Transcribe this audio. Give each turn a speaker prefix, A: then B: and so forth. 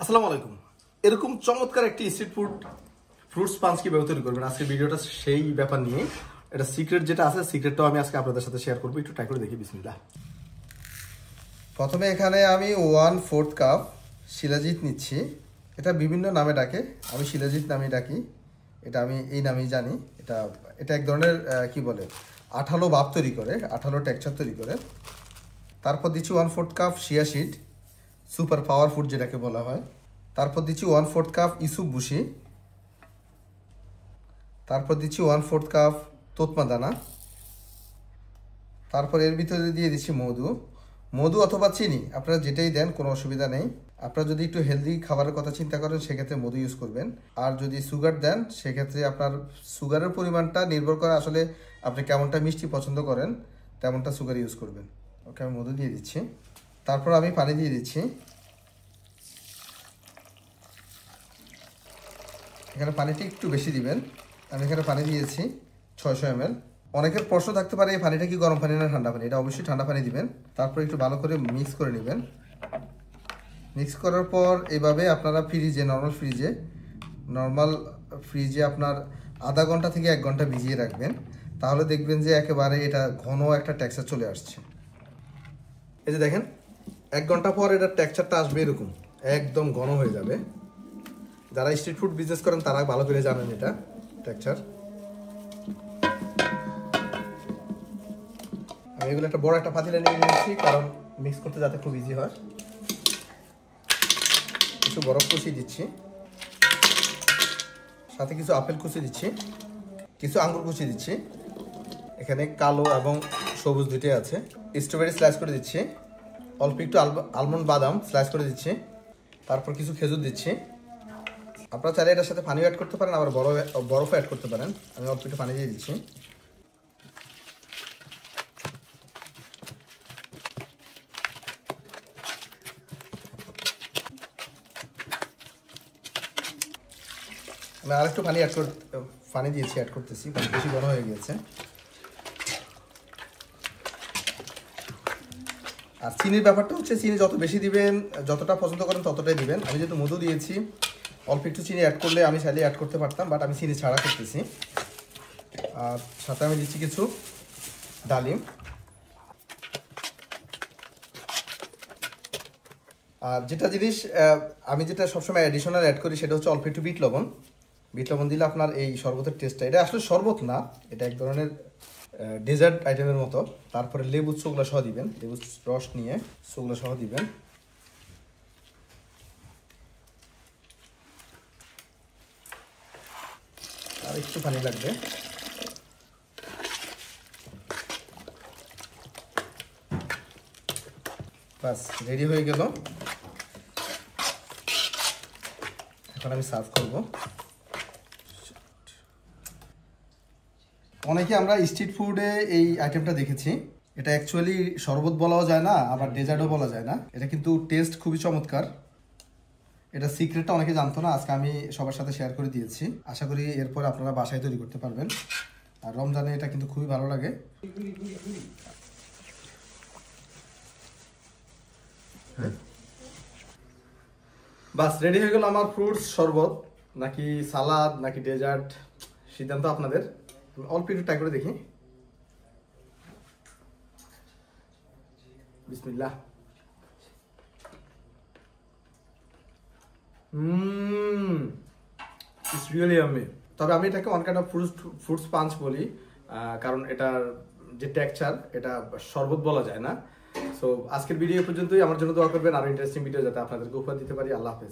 A: আসসালামু আলাইকুম। এরকম চমৎকার একটি স্ট্রিট ফ্রুট স্পাঞ্জ কিভাবে তৈরি করবেন আজকে ভিডিওটা সেই ব্যাপার নিয়ে। এটা সিক্রেট যেটা আছে, সিক্রেটটাও আমি আজকে আপনাদের সাথে শেয়ার করবো। একটু ট্রাই করে দেখি। বিসমিল্লাহ।
B: প্রথমে এখানে আমি 1/4 কাপ শিলাজিৎ নিচ্ছি। এটা বিভিন্ন নামে ডাকে, আমি শিলাজিৎ নামে ডাকি। এটা আমি এই নামেই জানি। এটা এক ধরনের কি বলে, আঠালো ভাব তৈরি করে, আঠালো টেক্সচার তৈরি করে। তারপর দিচ্ছি 1/4 কাপ শিয়া সিড, সুপার পাওয়ার ফুড যেটাকে বলা হয়। তারপর দিচ্ছি 1/4 কাপ ইসুপ বুশি। তারপর দিচ্ছি 1/4 কাপ তোতমা দানা। তারপর এর ভিতরে দিয়ে দিচ্ছি মধু অথবা চিনি, আপনারা যেটাই দেন কোনো অসুবিধা নেই। আপনারা যদি একটু হেলদি খাবারের কথা চিন্তা করেন সেক্ষেত্রে মধু ইউজ করবেন। আর যদি সুগার দেন সেক্ষেত্রে আপনার সুগারের পরিমাণটা নির্ভর করে আসলে আপনি কেমনটা মিষ্টি পছন্দ করেন তেমনটা সুগার ইউজ করবেন। ওকে, আমি মধু দিয়ে দিচ্ছি। তারপর আমি পানি দিয়ে দিচ্ছি। এখানে পানিটা একটু বেশি দিবেন। আমি এখানে পানি দিয়েছি 600 ml। অনেকের প্রশ্ন থাকতে পারে এই পানিটা কি গরম পানি না ঠান্ডা পানি। এটা অবশ্যই ঠান্ডা পানি দিবেন। তারপর একটু ভালো করে মিক্স করে নেবেন। মিক্স করার পর এভাবে আপনারা নর্মাল ফ্রিজে আপনার আধা ঘন্টা থেকে 1 ঘন্টা ভিজিয়ে রাখবেন। তাহলে দেখবেন যে একেবারে এটা ঘন একটা টেক্সচার চলে আসছে।
A: এই যে দেখেন, 1 ঘন্টা পর এটার টেক্সচারটা আসবে এরকম, একদম ঘন হয়ে যাবে। যারা স্ট্রিট ফুড বিজনেস করেন তারা ভালো করে জানেন এটা টেক্সচার। আমি এগুলো একটা বড় একটা পাতিলে নিয়ে নিয়েছি, কারণ মিক্স করতে যাতে খুব ইজি হয়। কিছু বরফ কুচি দিচ্ছি, সাথে কিছু আপেল কুচি দিচ্ছি, কিছু আঙ্গুর কুচি দিচ্ছি। এখানে কালো এবং সবুজ দুটোই আছে। স্ট্রবেরি স্লাইস করে দিচ্ছি, অল্প একটু আলমন্ড বাদাম স্লাইস করে দিচ্ছি। তারপর কিছু খেজুর দিচ্ছি। আপনারা চাইলে এটার সাথে পানিও অ্যাড করতে পারেন, আবার বরফও অ্যাড করতে পারেন। আমি অল্প একটু পানি দিয়ে দিচ্ছি। আমি আরেকটু পানি দিয়েছি, অ্যাড করতেছি, পানি বেশি ঘন হয়ে গিয়েছে। আর চিনির ব্যাপারটা হচ্ছে, চিনি যত বেশি দিবেন, যতটা পছন্দ করেন ততটাই দিবেন। আমি যেহেতু মধু দিয়েছি, অল্প একটু চিনি অ্যাড করলে আমি চাইলে অ্যাড করতে পারতাম, বাট আমি চিনি ছাড়া করতেছি। আর সাথে আমি দিচ্ছি কিছু ডালিম। আর যেটা জিনিস আমি যেটা সবসময় অ্যাডিশনাল অ্যাড করি সেটা হচ্ছে অল্প একটু বিট লবণ দিলে আপনার এই শরবতের টেস্টটা, এটা আসলে শরবত না, এটা এক ধরনের ডেজার্ট আইটেমের মতো। তারপরে লেবু চোগলা সহ দিবেন, লেবু রস নিয়ে চোগলা সহ দিবেন। আর একটু পানি লাগবে। বাস, রেডি হয়ে গেল। এখন আমি সার্ভ করব। অনেকে আমরা স্ট্রিট ফুডে এই আইটেমটা দেখেছি। এটা অ্যাকচুয়ালি শরবত বলাও যায় না, আবার ডেজার্টও বলা যায় না। এটা কিন্তু টেস্ট খুবই চমৎকার। এটা সিক্রেটটা অনেকে জানতো না, আজকে আমি সবার সাথে শেয়ার করে দিয়েছি। আশা করি এরপর আপনারা বাসায় তৈরি করতে পারবেন। আর রমজানে এটা কিন্তু খুবই ভালো লাগে। বাস, রেডি হয়ে গেল আমার ফ্রুটস শরবত, নাকি সালাদ নাকি ডেজার্ট, সিদ্ধান্ত আপনাদের। অল্প একটু ট্রাই করে দেখি। বিসমিল্লাহ। It's really yummy. তবে আমি এটাকে one kind of fruit sponge বলি, কারণ এটার যে টেক্সচার, এটা শরবত বলা যায় না। সো আজকের ভিডিও পর্যন্তই। আমার জন্য দোয়া করবেন, আরো ইন্টারেস্টিং ভিডিও যাতে আপনাদেরকে উপহার দিতে পারি। আল্লাহ হাফেজ।